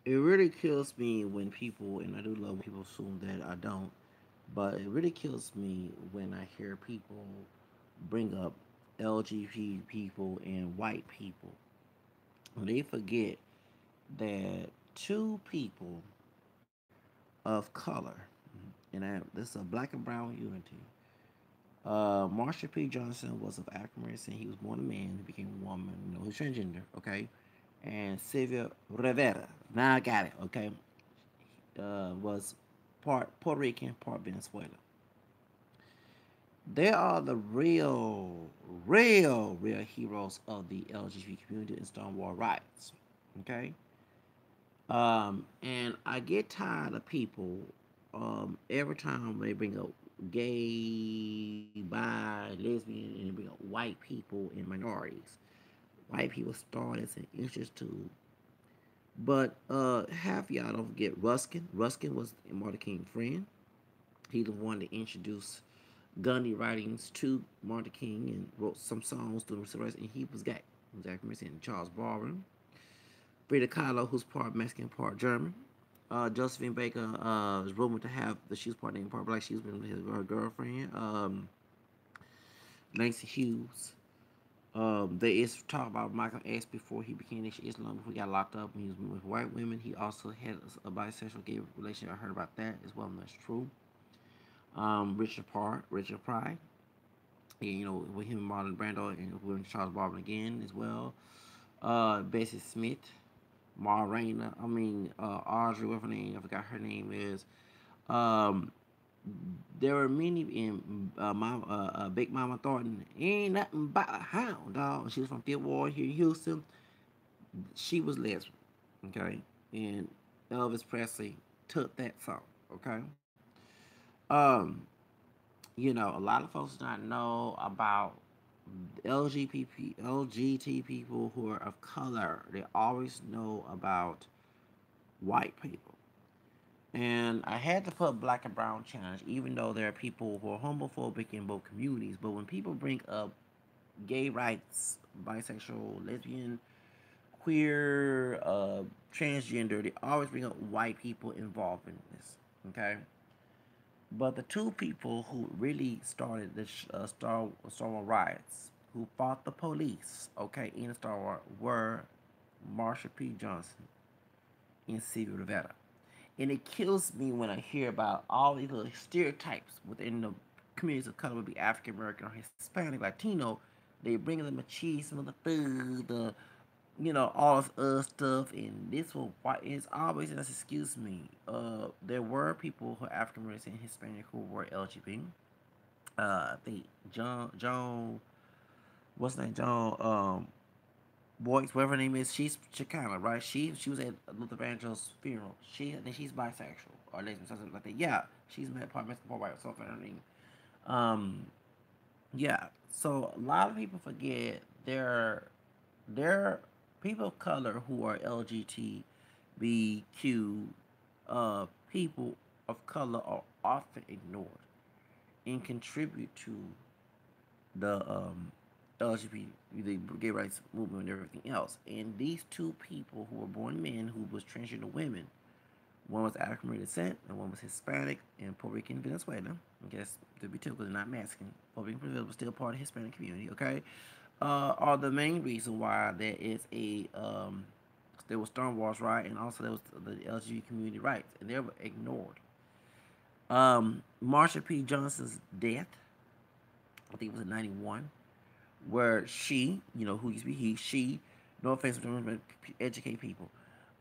it really kills me when people, and I do love when people assume that I don't, but it really kills me when I hear people bring up LGBT people and white people. When they forget that two people of color, this is a black and brown unity. Marsha P. Johnson was of African American. He was born a man, he became a woman. You know, he's transgender. Okay, and Sylvia Rivera. Now I got it. Okay, was part Puerto Rican, part Venezuela. They are the real heroes of the LGBT community and Stonewall riots. Okay, and I get tired of people every time they bring up gay, bi, lesbian, and they bring up white people and minorities. White people start as an interest too. But half y'all don't forget Ruskin. Ruskin was Martin King's friend. He the one that introduced Gandhi writings to Martin King and wrote some songs to the rest, and he was gay. He was African American. Charles Baldwin, Frida Kahlo, who's part Mexican, part German. Josephine Baker is rumored to have that she was part Indian, part black. She was with her girlfriend, Nancy Hughes. There is talk about Michael X before he became Nation Islam, before he got locked up. He was with white women. He also had a bisexual gay relationship. I heard about that as well, and that's true. Richard Pryor, and, you know, with him and Marlon Brando and with Charles Barkley again as well. Bessie Smith, Ma Raina, Audrey, whatever her name, I forgot her name is. Um, there were many in Big Mama Thornton. Ain't nothing but a hound dog. She was from Fifth Ward here in Houston. She was lesbian, okay, and Elvis Presley took that song, okay. Um, you know, a lot of folks do not know about LGBT people who are of color. They always know about white people. And I had to put black and brown challenge, even though there are people who are homophobic in both communities. But when people bring up gay rights, bisexual, lesbian, queer, transgender, they always bring up white people involved in this. Okay? But the two people who really started the Star Wars riots, who fought the police, okay, in Star Wars, were Marsha P. Johnson and Sylvia Rivera. And it kills me when I hear about all these little stereotypes within the communities of color, would be African American or Hispanic, Latino. They bring them the cheese, some of the food, the all this other stuff, and this will why it's always just excuse me. There were people who are African American and Hispanic who were LGBT. I think John, what's his name, John Boyce, whatever her name is. She's Chicana, right? She was at Luther Vandross's funeral. I think she's bisexual or lesbian, something like that. Yeah, she's met part Mexican, part white, something her name. Um, yeah. So a lot of people forget there are people of color who are LGBTQ people of color are often ignored and contribute to the LGBT, the gay rights movement and everything else. And these two people who were born men who was transgender women, one was African American descent and one was Hispanic and Puerto Rican Venezuela. I guess to be typical, they're not Mexican. Puerto Rican Venezuela was still part of the Hispanic community. Okay, are the main reason why there was Stonewall's right, and also there was the LGBT community rights, and they were ignored. Marsha P. Johnson's death, I think it was in '91, where she, who used to be she, no offense, to educate people,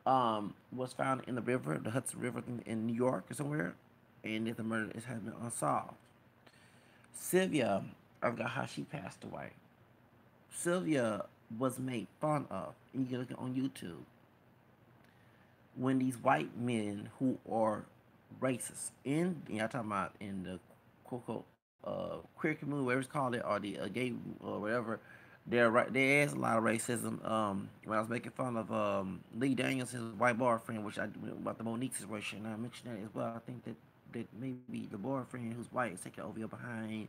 was found in the river, the Hudson River in New York or somewhere, and the murder has been unsolved. Sylvia, I forgot how she passed away. Sylvia was made fun of, and you can look it on YouTube, when these white men who are racist y'all talking about in the quote unquote queer community, whatever it's called it, or the gay or whatever, there is a lot of racism. When I was making fun of Lee Daniels, his white boyfriend, which I about the Monique situation, I mentioned that as well. I think that maybe the boyfriend who's white is taking over your behind.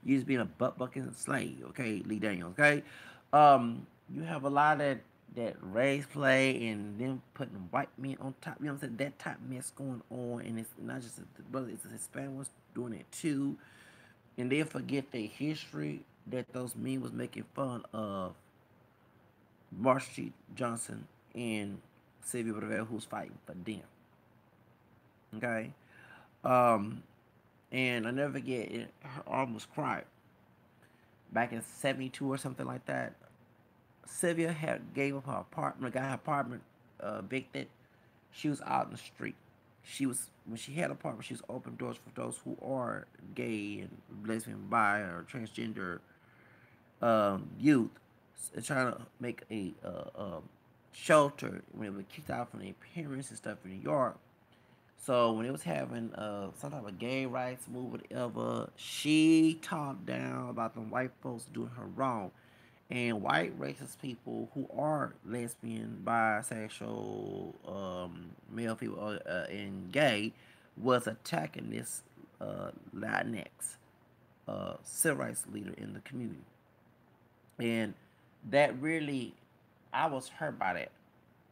You just being a butt bucking slave, okay, Lee Daniels, okay. You have a lot of that race play and them putting white men on top. You know what I'm saying? That type mess going on, and it's not just the brother; it's the Hispanic ones doing it too, and they forget their history that those men was making fun of Marsha Johnson and Sylvia Rivera, who's fighting for them. Okay, um, and I never forget it. Her almost cried back in '72 or something like that. Sylvia had gave up her apartment, got her apartment evicted. She was out in the street. She was when she had an apartment. She was open doors for those who are gay and lesbian, bi, or transgender youth, trying to make a shelter when they were kicked out from their parents and stuff in New York. So when it was having some type of gay rights move, whatever, she talked down about the white folks doing her wrong. And white racist people who are lesbian, bisexual, male, female, and gay was attacking this Latinx civil rights leader in the community. And that really, I was hurt by that.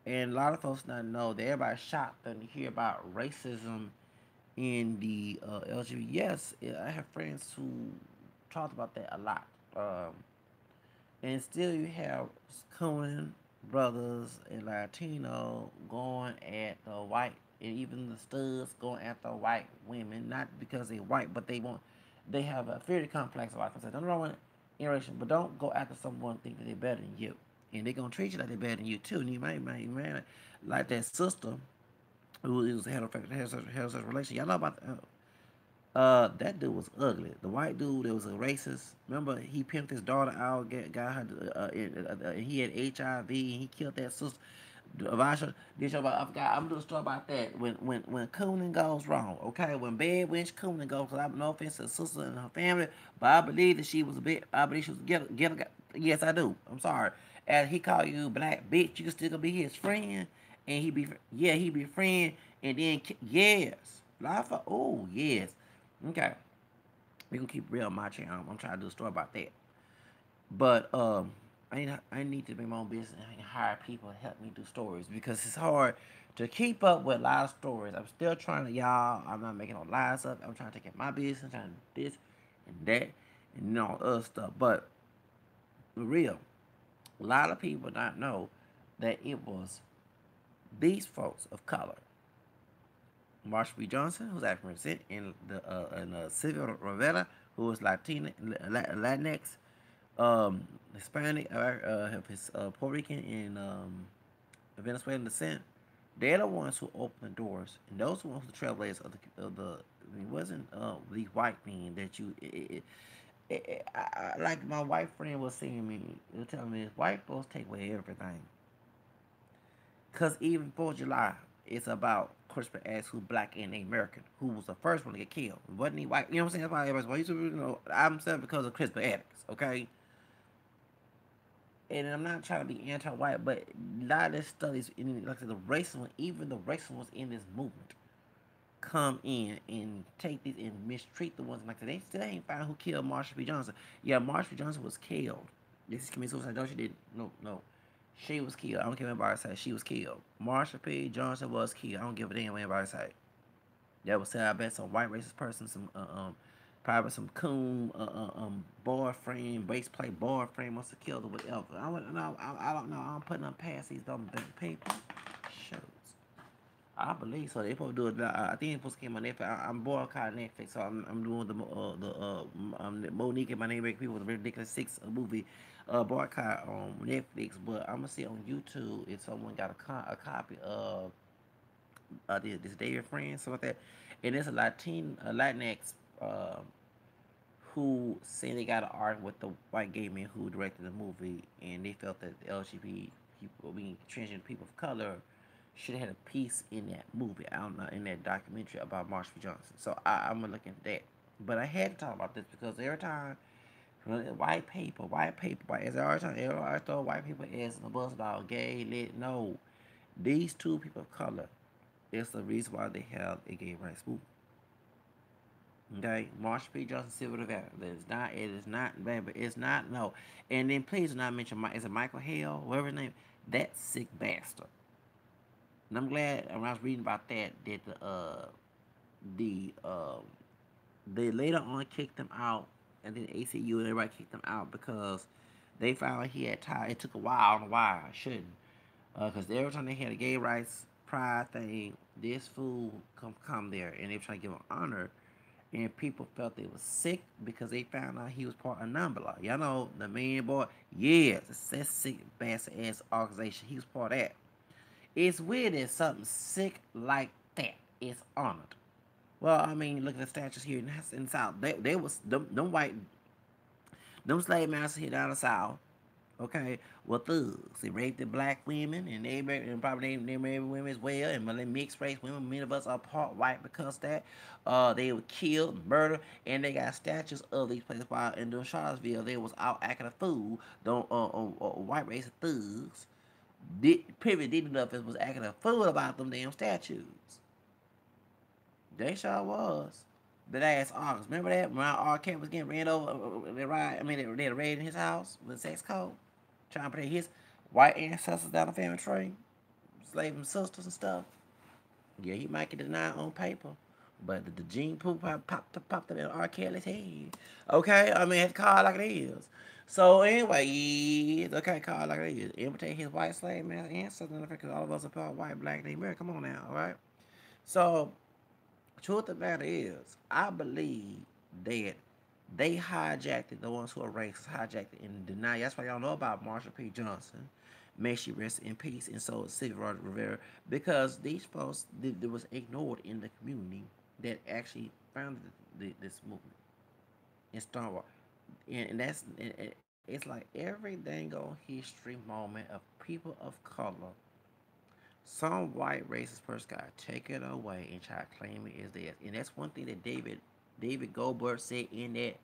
And a lot of folks not know that everybody's shocked when you hear about racism in the LGBT. Yes, I have friends who talked about that a lot. And still you have Cohen brothers and Latino going at the white, and even the studs going after white women, not because they're white, but they have a inferiority complex. Like I said, don't wrong with interracial, but don't go after someone think that they're better than you, and they're gonna treat you like they're better than you too. And you might man like that sister who is heterosexual relation. Y'all know about that dude was ugly. The white dude that was a racist. Remember, he pimped his daughter out, got her. He had HIV. And he killed that sister. Vasha, did you about? I forgot. I'm doing a story about that. When Coonan goes wrong, okay. When bad wench Coonan goes, cause I have no offense to the sister and her family, but I believe that she was a bit. I believe she was get. Yes, I do. I'm sorry. And he called you black bitch. You can still gonna be his friend, and he be friend, and then yes, life. Oh yes. Okay, we gonna keep it real on my channel. I'm trying to do a story about that. But I need to make my own business and hire people to help me do stories because it's hard to keep up with a lot of stories. I'm still trying to y'all. I'm not making no lies up. I'm trying to take care of my business, trying to do this and that and all other stuff. But for real, a lot of people not know that it was these folks of color, Marsha B. Johnson, who's African descent, and Sylvia Rivera, who was Latina, Latinx, Hispanic, his Puerto Rican and Venezuelan descent. They're the ones who opened the doors, and those are the ones who the trailblazers of the. It wasn't these white men that you. Like my white friend was saying me, they were telling me, white folks take away everything. Cause even 4th of July, it's about Crispin X, who black and American, who was the first one to get killed. Wasn't he white? You know what I'm saying? That's why everybody's, well, I'm saying because of Crispin X, okay? And I'm not trying to be anti-white, but a lot of this stuff is, like I said, the racism, even the racism was in this movement, come in and take these and mistreat the ones like that. They still ain't found who killed Marsha B. Johnson. Yeah, Marsha B. Johnson was killed. This is committed suicide. No, she didn't. No, no. She was killed. I don't care what anybody say. She was killed. Marsha P. Johnson was killed. I don't give a damn what anybody say. That was said. I bet some white racist person, some probably some coon boyfriend, base play boyfriend must have killed her, whatever. I don't know. I don't know. I'm putting them past these dumb people. Shows. I believe so. They supposed to do it. I think it's supposed to come on Netflix. I'm boycotting Netflix, so I'm doing the Monique and my name people with a ridiculous six movie boycott on Netflix. But I'm gonna see on YouTube if someone got a copy of this David Friend, something like that. And there's a Latinx uh, who saying they got an art with the white gay man who directed the movie, and they felt that the LGBT people, being transgender people of color, should have had a piece in that movie. I don't know, in that documentary about Marsha P. Johnson. So I'm gonna look into that. But I had to talk about this because every time white people, as every time throw white people as the bus about gay, lit. No, these two people of color is the reason why they held a gay rights movement. Okay, Marsha P. Johnson, Civil Rivera. It is not bad, but it's not, no. And then please do not mention, is it Michael Hale, whatever his name? That sick bastard. And I'm glad when I was reading about that the they later on kicked him out, and then ACU and everybody kicked him out because they found he had tied. It took a while. I don't know why. I shouldn't, because every time they had a gay rights pride thing, this fool come there, and they were trying to give him honor, and people felt they was sick because they found out he was part of Numbala. Y'all know the man boy. Yes, that sick bastard ass organization. He was part of that. It's weird that something sick like that is honored. Well, I mean, look at the statues here in the South. They was them white, them slave masters here down the South. Okay, well, thugs. They raped the black women, and and probably they married women as well, and they mixed race women. Many of us are part white because that. They were killed, murdered, and they got statues of these places. While in Charlottesville, they was out acting a fool. Don't white race thugs. Period. Did enough was acting a fool about them damn statues. They sure was. That ass August. Remember that when our cat was getting ran over? They had a raid in his house with a sex code, trying to protect his white ancestors down the family tree, slave sisters and stuff. Yeah, he might get denied on paper, but the gene poop popped up in R. Kelly's head. Okay, I mean, it's called like it is. So anyway, yes, okay, called like it is. Imitate his white slave man ancestors because all of us are part white, black, and American. Come on now, all right. So truth of the matter is, I believe that they hijacked it, the ones who are racist hijacked it and denied. That's why y'all know about Marsha P. Johnson. May she rest in peace. And so Sylvia Rivera, because these folks that was ignored in the community that actually founded this movement in Stonewall. And it's like every dang old history moment of people of color. Some white racist person got to take it away and try to claim it as theirs. And that's one thing that David Goldberg said in that.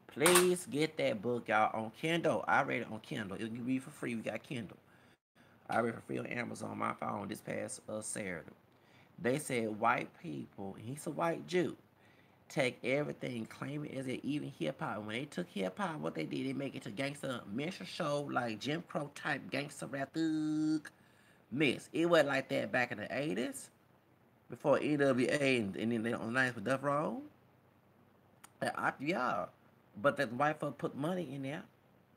Please get that book, y'all, on Kindle. I read it on Kindle. You can read for free. We got Kindle. I read it for free on Amazon on my phone this past Saturday. They said white people, and he's a white Jew, take everything, claim it as it, even hip hop. When they took hip hop, what they did, they make it to gangster minstrel show, like Jim Crow type gangster rap thug mess. It wasn't like that back in the 80s before NWA and then they on the 90s with Duff Roll. Yeah, but that white folk put money in there.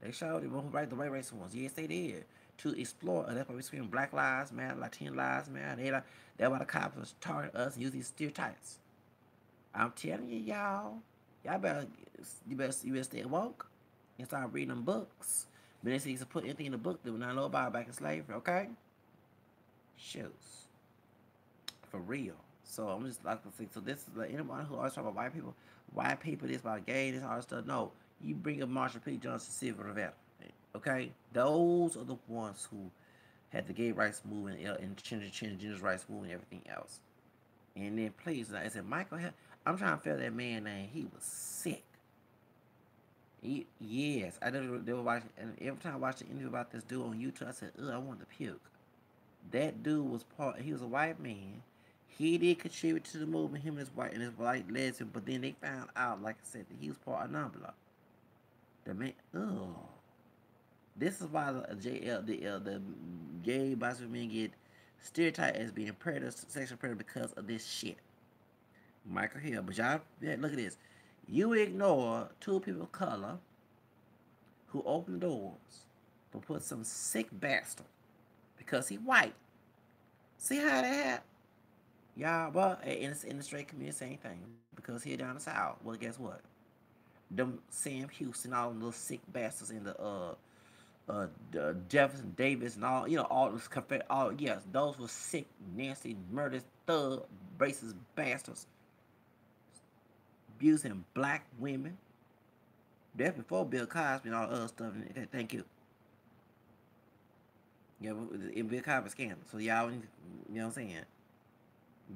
They showed it who write the white racist ones. Yes, they did to explore. And that's why we scream Black Lives Matter, Latino Lives Matter. That's why the cops target us and use these stereotypes. I'm telling you, y'all better you better stay woke and start reading them books. But they say to put anything in the book that we not know about back in slavery. Okay, shoes for real. So I'm just like to say. So this is like anyone who always talk about white people this about gay, this all this stuff. No, you bring up Marsha P. Johnson, Sylvia Rivera. Okay, those are the ones who had the gay rights movement and transgender rights movement and everything else. And then please, like I said, Michael, I'm trying to feel that man name. He was sick. Yes, I did. They were watching, and every time I watched the interview about this dude on YouTube, I said, "Ugh, I want to puke." That dude was part. He was a white man. He did contribute to the movement. Him and his white lesbian. But then they found out, like I said, that he was part of Nambla. The man. Ugh. This is why the gay bisexual men get stereotyped as being predators, sexual predators because of this shit. Michael Hill. But y'all, yeah, look at this. You ignore two people of color who open doors, but put some sick bastard because he white. See how that happened? Y'all, well, in the straight community, same thing. Because here down the south, well, guess what? Them Sam Houston, all them little sick bastards in the Jefferson Davis and all, all those all yes, those were sick, nasty, murderous, thug, racist bastards abusing black women. That's before Bill Cosby and all the other stuff. Thank you. Yeah, in Bill Cosby scandal. So y'all, you know what I'm saying?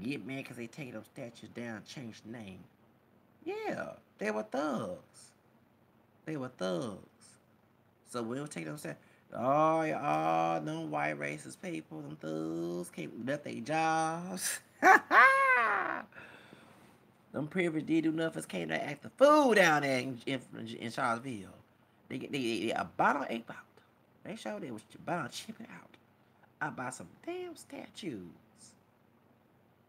Get mad because they take them statues down, change the name. Yeah, they were thugs. They were thugs. So we don't take them statues. Oh, yeah, them white racist people, them thugs, can't left their jobs. Them privileged did do nothing, came to act the fool down there in Charlottesville. They a bottle, 8 pound. They showed it was bound to chip it out. I buy some damn statues.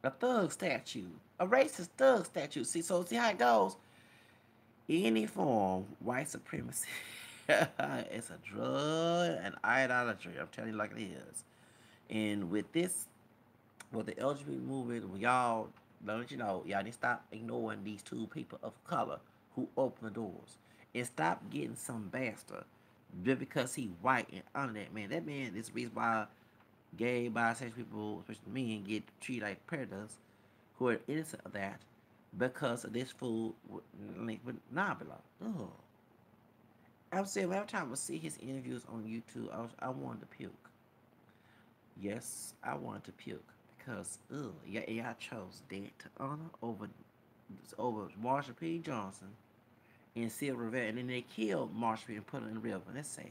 A thug statue. A racist thug statue. See how it goes? Any form white supremacy. It's a drug and idolatry. I'm telling you like it is. And with this, with the LGBT movement, y'all, let you know, y'all need to stop ignoring these two people of color who open the doors. And stop getting some bastard just because he white and under that man. That man is the reason why gay, bisexual people, especially men, get treated like predators who are innocent of that because of this fool linked with Nabila. Ugh. I'm saying every time I see his interviews on YouTube, I wanted to puke. Yes, I wanted to puke because y'all chose that to honor over Marsha P. Johnson and Sylvia Rivera, and then they killed Marsha P. and put her in the river. That's sad.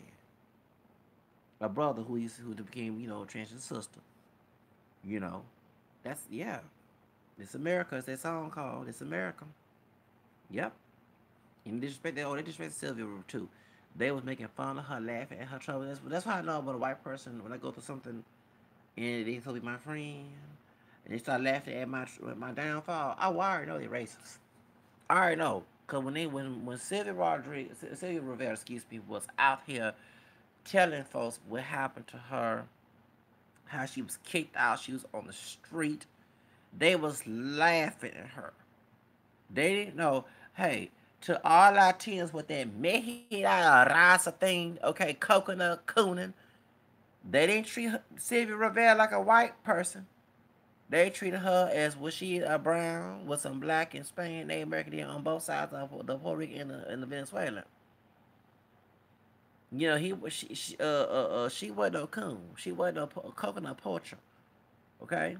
A brother who became transgender sister. You know, that's yeah. It's America. It's that song called "It's America." Yep. And they disrespect Sylvia too. They was making fun of her, laughing at her trouble. That's why I know about a white person when I go through something and they supposed to be my friend, and they start laughing at my downfall. I already know they're racist. I already know, cause when Sylvia Rivera, excuse me, was out here telling folks what happened to her, how she was kicked out, she was on the street, they was laughing at her. They didn't know. Hey, to all Latinos with that mejida rasa thing, okay, coconut cooning, they didn't treat Sylvia Rivera like a white person. They treated her as was she a brown with some black and Spain, Native American on both sides of the Puerto Rican and the Venezuelan. He she wasn't no coon. She wasn't no coconut poacher. Okay,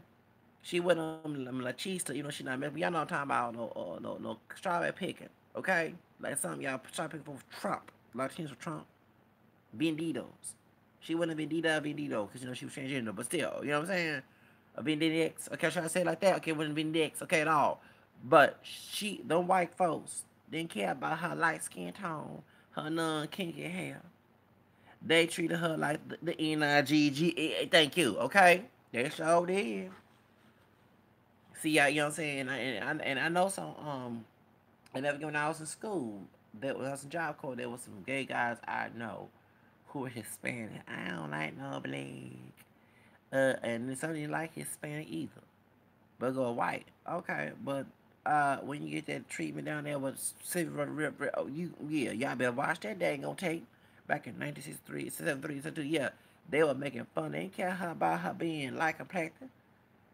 she wasn't machista. She not. Y'all know what I'm talking about. No strawberry picking. Okay, like some of y'all strawberry picking for Trump. Latinos for Trump. Benditos. She wasn't a Bendito because she was transgender, but still, you know what I'm saying? A Bendix. Okay, should I say it like that? Okay, it wasn't Bendix. Okay, at all. But them white folks didn't care about her light skin tone, her non kinky hair. They treated her like the NIGG. Thank you. Okay, they sure did. See, you know what I'm saying? And I know some. And when I was in school, when I was in job corps, there was some gay guys I know who were Hispanic. I don't like no black. And some didn't like Hispanic either. But go white. Okay, but when you get that treatment down there with y'all better watch that dang on tape. Back in 1963, 73, 72, yeah, they were making fun. They didn't care about her being like a complected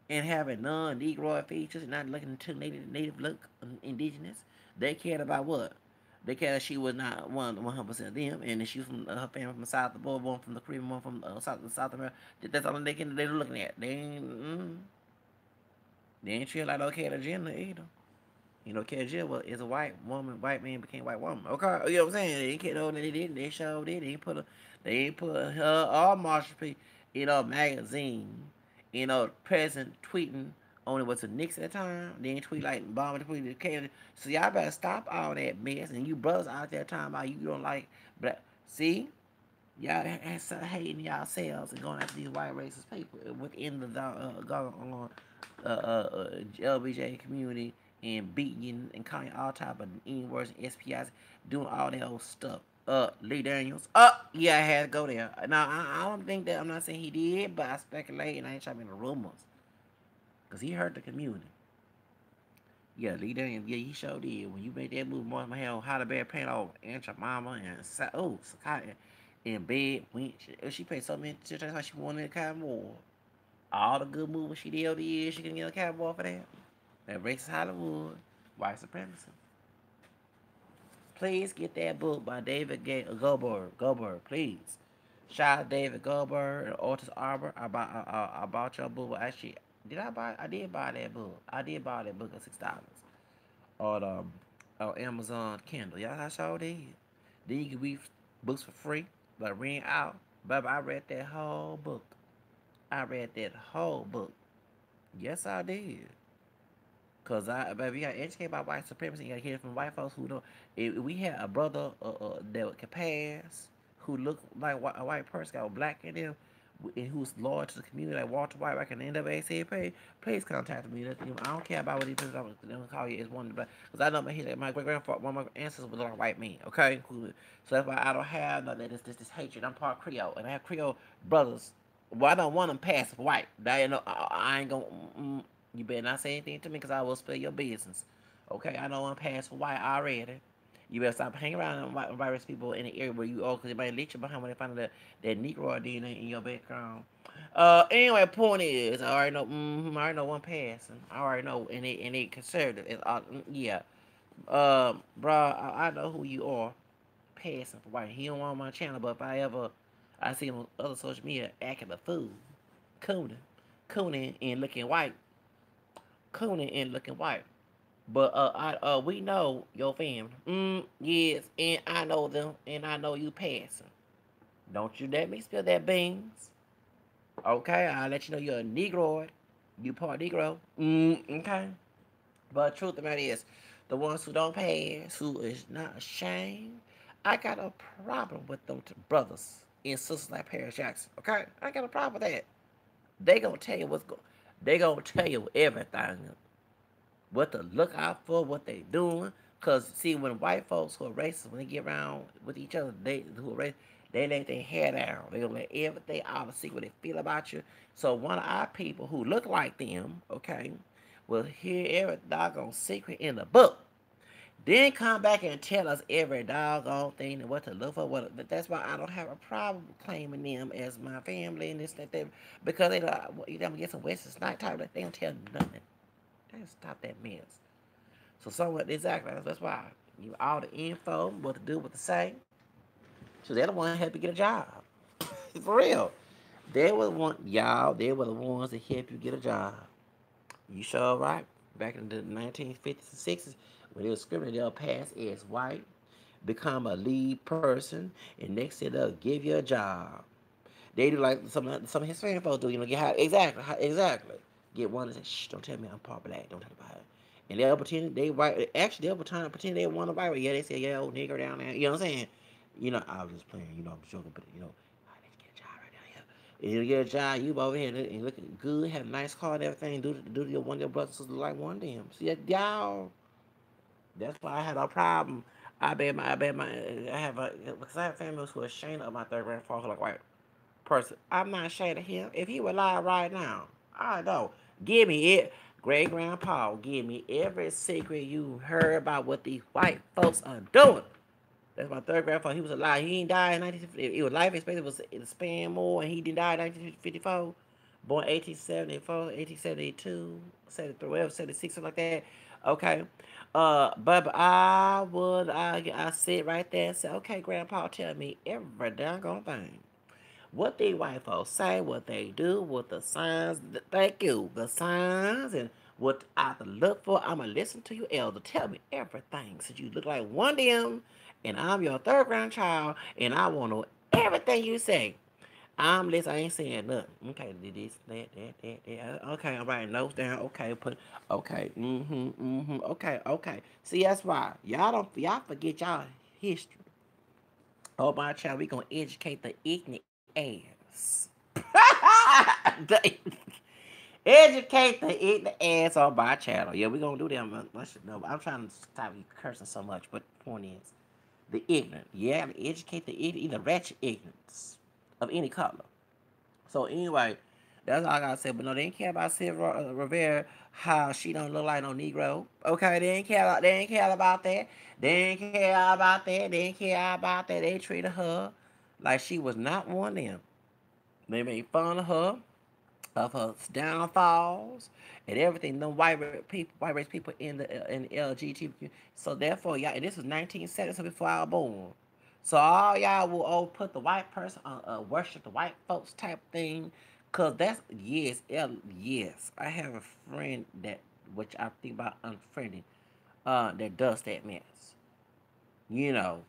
and having non-Negroid features and not looking too native look indigenous. They cared about what? They cared that she was not 100% of them, and that she was from her family from South, the boy one from the Caribbean, one from South America. That's all they were looking at. They ain't treat like no Caitlyn Jenner either. Caitlyn Jenner is a white woman. White man became white woman. Okay, you know what I'm saying? They ain't care no, they didn't. They showed it. They ain't put her or Marsha P. Magazine. President tweeting on it was a Nixon at the time. They ain't tweet like bombing the tweet. So y'all better stop all that mess. And you brothers out there talking about you don't like black. See, y'all hating yourselves and going after these white racist people within the LBJ community and beating and calling all type of N words and SPIs, doing all that old stuff. Lee Daniels. Yeah, I had to go there. Now, I don't think that, I'm not saying he did, but I speculate and I ain't trying to make no rumors. Because he hurt the community. Yeah, Lee Daniels, yeah, he sure did. When you made that move, my hell, how the bear paint over Aunt your mama and Sakai in bed. She paid so many shit, that's how she wanted a cowboy. All the good movies she did over the years, she can get a cowboy for that. That racist Hollywood, white supremacy. Please get that book by David Goldberg, please. Shout out David Goldberg and Otis Arbor. I bought your book. Actually, I did buy that book. I did buy that book at $6 on Amazon Kindle. Y'all, I sure did. Then you can read books for free, like Ring Out. Baby, I read that whole book. I read that whole book. Yes, I did. Cause baby, you got to educate about white supremacy. You got to hear it from white folks who don't. If we had a brother that could pass, who look like a white person, got black in them, and who's loyal to the community, like Walter White back in the NAACP, please contact me. I don't care about what these people don't call you. It's one of the black, because I know my great grandfather, one of my ancestors was like white men. Okay, so that's why I don't have no this hatred. I'm part Creole, and I have Creole brothers. Well, I don't want them passing for white. Now, you know, I ain't gonna. You better not say anything to me, because I will spill your business. Okay, I know I'm passed for white already. You better stop hanging around virus people in the area where you are, because they might leak you behind when they find that Negro DNA in your background. Anyway, point is, I already know. I already know one passing. I already know, and it conservative. Yeah. Bro, I know who you are. Passing for white. He don't want my channel, but if I see him on other social media acting a fool, cooning and looking white, cooning and looking white. But we know your family. Yes, and I know them, and I know you passing. Don't you let me spill that beans. Okay, I'll let you know you're a Negroid. You part Negro. Okay. But truth of the matter is, the ones who don't pass, who is not ashamed, I got a problem with them brothers and sisters like Paris Jackson. Okay, I got a problem with that. They gonna tell you what's going. They gonna tell you everything, what to look out for, what they doing. Cause see, when white folks who are racist, when they get around with each other, they who are racist, they let their hair down. They gonna let everything out and see what they feel about you. So one of our people who look like them, okay, will hear every doggone secret in the book. Then come back and tell us every doggone thing and what to look for. But that's why I don't have a problem claiming them as my family and this, that, because they don't, you don't get some Western night type. They don't tell nothing. They don't stop that mess. So somewhat exactly. That's why you all the info, what to do, what to say. So they're the one help you get a job. For real. They were the one y'all. They were the ones that help you get a job. You sure right. Back in the 1950s and 60s, when they were scripting, they'll pass as white, become a lead person, and next thing they'll give you a job. They do like some Hispanic folks do. You know, get how exactly. Get one and say, "Shh, don't tell me I'm part black. Don't tell nobody." And they'll pretend they white. Actually, they'll pretend they want to white. Yeah, they say, "Yeah, old nigger down there." You know what I'm saying? You know, I was just playing. You know, I'm joking, but you know, I need to get a job right down here. And you get a job, you over here and looking good, have a nice car and everything. Do your one of your brothers like one of them. See, y'all. That's why I had a problem. I have a because I have families who are ashamed of my third grandfather like white person. I'm not ashamed of him. If he were alive right now, I know. Give me it. Great grandpa, give me every secret you heard about what these white folks are doing. That's my third grandfather. He was alive. He didn't die in 1950. It was life expectancy was in span more, and he didn't die in 1954. Born 1874, 1872, 73, whatever, 76, something like that. Okay. But I sit right there and say, okay, grandpa, tell me every doggone thing. What these white folks say, what they do, what the signs, thank you, the signs, and what I have to look for. I'm going to listen to you, elder. Tell me everything. Since you look like one of them, and I'm your third grandchild, and I want to know everything you say. I'm listening. I ain't saying nothing. Okay, this, that. Okay, I'm writing notes down. Okay, okay, okay. See, that's why. Y'all forget y'all history. Oh, my child, we gonna educate the ignorant ass. Educate the ignorant ass on my channel. Yeah, we gonna do that. I'm trying to stop you cursing so much, but the point is, the ignorant. Yeah, educate the ignorant, either ratchet ignorance of any color. So anyway, that's all I gotta say. But no, they didn't care about Sylvia Rivera, how she don't look like no Negro. Okay, they didn't care. They didn't care about that. They didn't care about that. They didn't care about that. They treated her like she was not one of them. They made fun of her downfalls and everything. No white race people in the LGBTQ. So therefore, y'all, and this was 1970, so before I was born. So all y'all will put the white person on worship the white folks type thing, cause that's yes. I have a friend that which I think about unfriending, that does that mess. You know,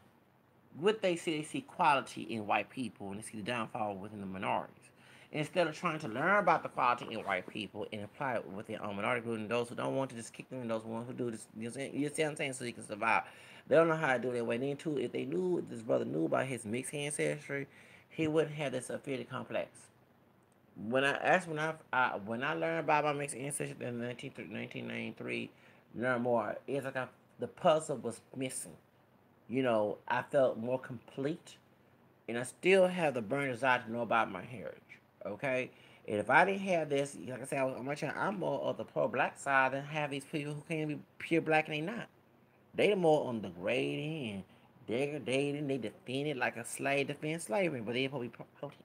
what they see quality in white people and they see the downfall within the minorities. instead of trying to learn about the quality in white people and apply it with their own minority group and those who don't want to just kick them and those ones who do this. You see what I'm saying? So you can survive. They don't know how to do it that way. Then too, if they knew, if this brother knew about his mixed ancestry, he wouldn't have this inferiority complex. When I learned about my mixed ancestry in 1993, learn more. It's like the puzzle was missing. I felt more complete, and I still have the burning desire to know about my heritage. Okay, and if I didn't have this, like I said, I'm more of the pro-black side than have these people who can't be pure black and they not. They more on degrading and degrading. They defend it like a slave defends slavery, but they probably protein.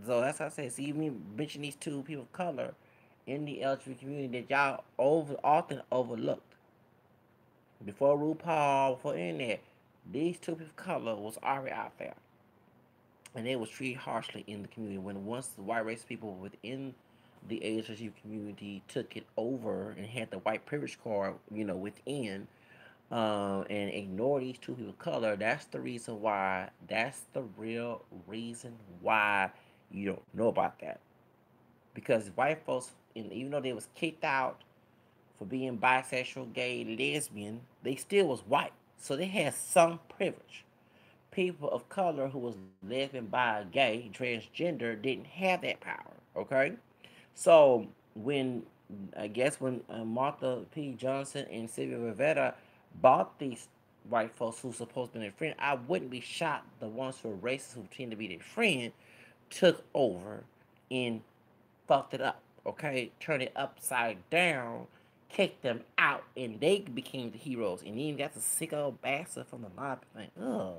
So that's how I say. See, me mention these two people of color in the LGBT community that y'all often overlooked. Before RuPaul, before internet, these two people of color was already out there, and they was treated harshly in the community. When once the white race people within the LGBT community took it over and had the white privilege card, within, and ignore these two people of color, that's the reason why. That's the real reason why you don't know about that. Because white folks, even though they was kicked out for being bisexual, gay, lesbian, they still was white, so they had some privilege. People of color who was lesbian, bi, gay, transgender didn't have that power. Okay, so when Martha P. Johnson and Sylvia Rivera bought these white folks who supposed to be their friend, I wouldn't be shocked the ones who are racist who pretend to be their friend took over and fucked it up. Okay, turned it upside down, kicked them out, and they became the heroes. And then that's a sick old bastard from the mob thing. Ugh,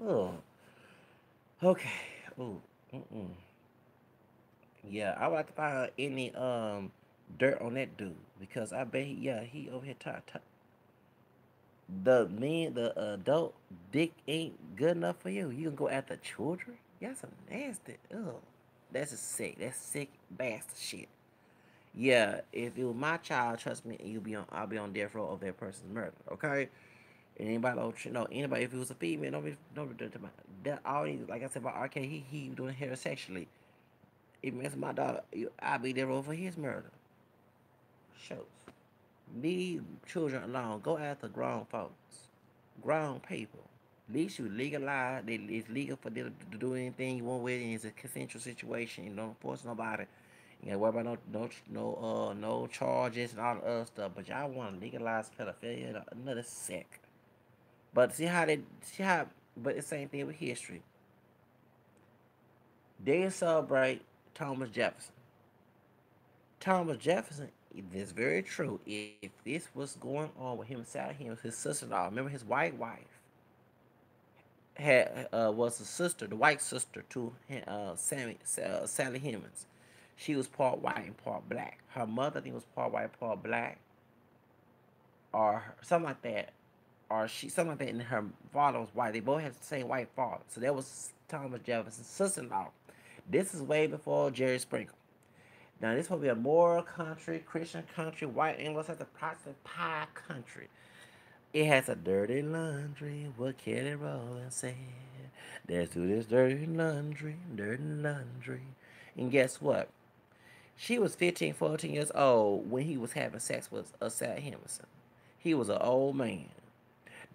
ugh. Okay. Ooh. Mm-mm. Yeah, I would like to find any dirt on that dude because I bet he over here the adult dick ain't good enough for you. You can go after children? That's some nasty. Ugh. That's a sick. That's sick bastard shit. Yeah, if it was my child, trust me, I'll be on death row of that person's murder. Okay? And anybody don't know anybody if it was a female, don't be that all like I said about RK, he doing heterosexually. If it's my daughter, I'll be there row for his murder. Shows. Leave children alone. Go after grown folks. Grown people. At least you legalize. It's legal for them to do anything you want with it. And it's a consensual situation. You don't force nobody. You gotta worry about no charges and all the other stuff. But y'all want to legalize pedophilia? Another sick. But But the same thing with history. They celebrate Thomas Jefferson. Thomas Jefferson, this is very true. If this was going on with him, his sister-in-law, remember his white wife had was the sister, the white sister to Sally Hemings. She was part white and part black. Her mother, I think, was part white, part black, or something like that, or she something like that. And her father was white. They both had the same white father. So that was Thomas Jefferson's sister-in-law. This is way before Jerry Sprinkle. Now this will be a moral country, Christian country, white Anglo-Saxon Protestant pie country. It has a dirty laundry. What Kelly Rowland said. Let's do this dirty laundry, dirty laundry. And guess what? She was 15, 14 years old when he was having sex with Sally Henderson. He was an old man.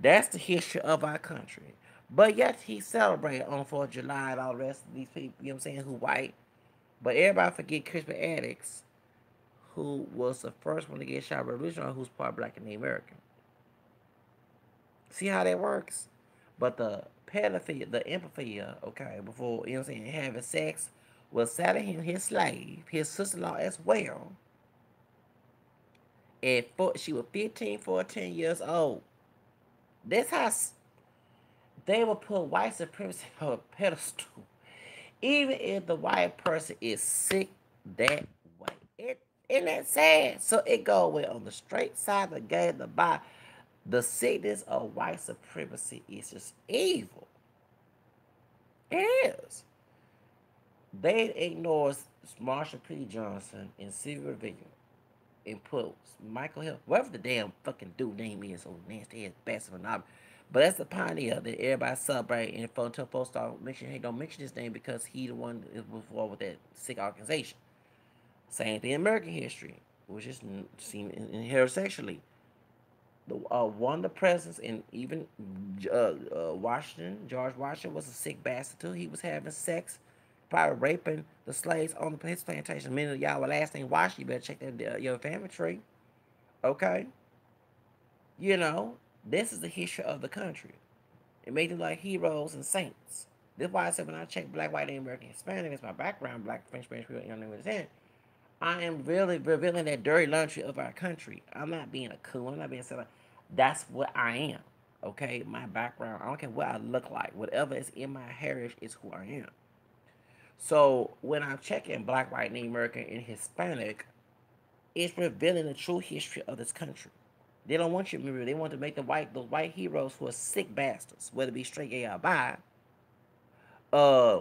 That's the history of our country. But yet he celebrated on 4th of July and all the rest of these people, you know what I'm saying, who white. But everybody forget Crispin Attucks, who was the first one to get shot revolutionary, who's part black and American. See how that works? But the pedophilia, the empathy, okay, before, you know what I'm saying, having sex was selling him his slave, his sister-in-law as well. She was 15, 14 years old. That's how they will put white supremacy on a pedestal. Even if the white person is sick that way. Isn't that sad? So it go away on the straight side, the gay, the bi. The sickness of white supremacy is just evil. It is. They ignore Marsha P. Johnson and Sylvia Rivera and put Michael Hill, whatever the damn fucking dude name is, so nasty ass bastard. But that's the pioneer that everybody celebrate, and for until folks start mention, hey, don't mention his name because he the one that was involved with that sick organization. Same thing in American history, which is seen in heterosexually. The one of the presidents, and even Washington, George Washington was a sick bastard too. He was having sex, probably raping the slaves on his plantation. Many of y'all were last name Washington. You better check that your family tree. Okay, you know this is the history of the country. It made them like heroes and saints. That's why I said when I check black, white, and American Hispanic, it's my background, black, French, Spanish, Creole, you know what I'm saying? I am really revealing that dirty laundry of our country. I'm not being a cool. I'm not being silly. That's what I am. Okay, my background. I don't care what I look like. Whatever is in my heritage is who I am. So when I'm checking black, white, Native American, and Hispanic, it's revealing the true history of this country. They don't want you to remember. They want to make those white heroes who are sick bastards, whether it be straight gay or bi, uh,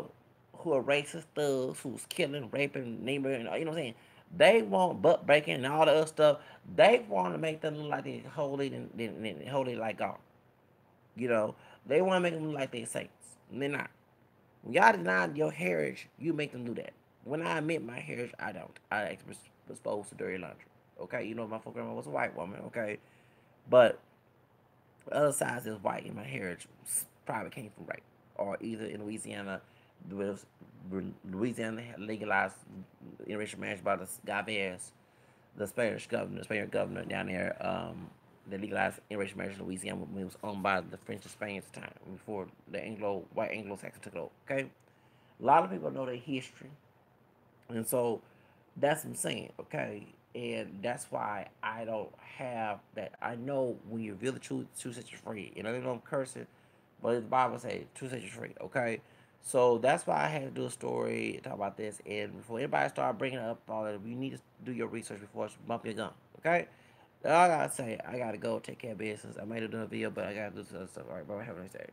who are racist thugs, who's killing, raping, neighbor, you know what I'm saying? They want butt breaking and all the other stuff. They want to make them look like they holy and holy like God. You know, they want to make them look like they saints. And they're not. When y'all deny your heritage, you make them do that. When I admit my heritage, I don't. I exposed to dirty laundry. Okay, you know my grandma was a white woman. Okay, but the other side is white, and my heritage probably came from rape, or either in Louisiana, with Louisiana legalized interracial marriage by the Gavez, the Spanish governor down there. That legalized interracial marriage in Louisiana when it was owned by the French and Spain at the time, before the white Anglo-Saxon took it over. Okay, a lot of people know their history, and so that's what I'm saying, okay? And that's why I don't have that. I know when you reveal the truth set you free. You know, they don't curse it, but the Bible says truth set you free, okay? So that's why I had to do a story, talk about this. And before anybody start bringing up all that, you need to do your research before you bump your gun, okay? All I gotta say, I gotta go take care of business. I might have done a video, but I gotta do some stuff. All right, bye. Have a nice day.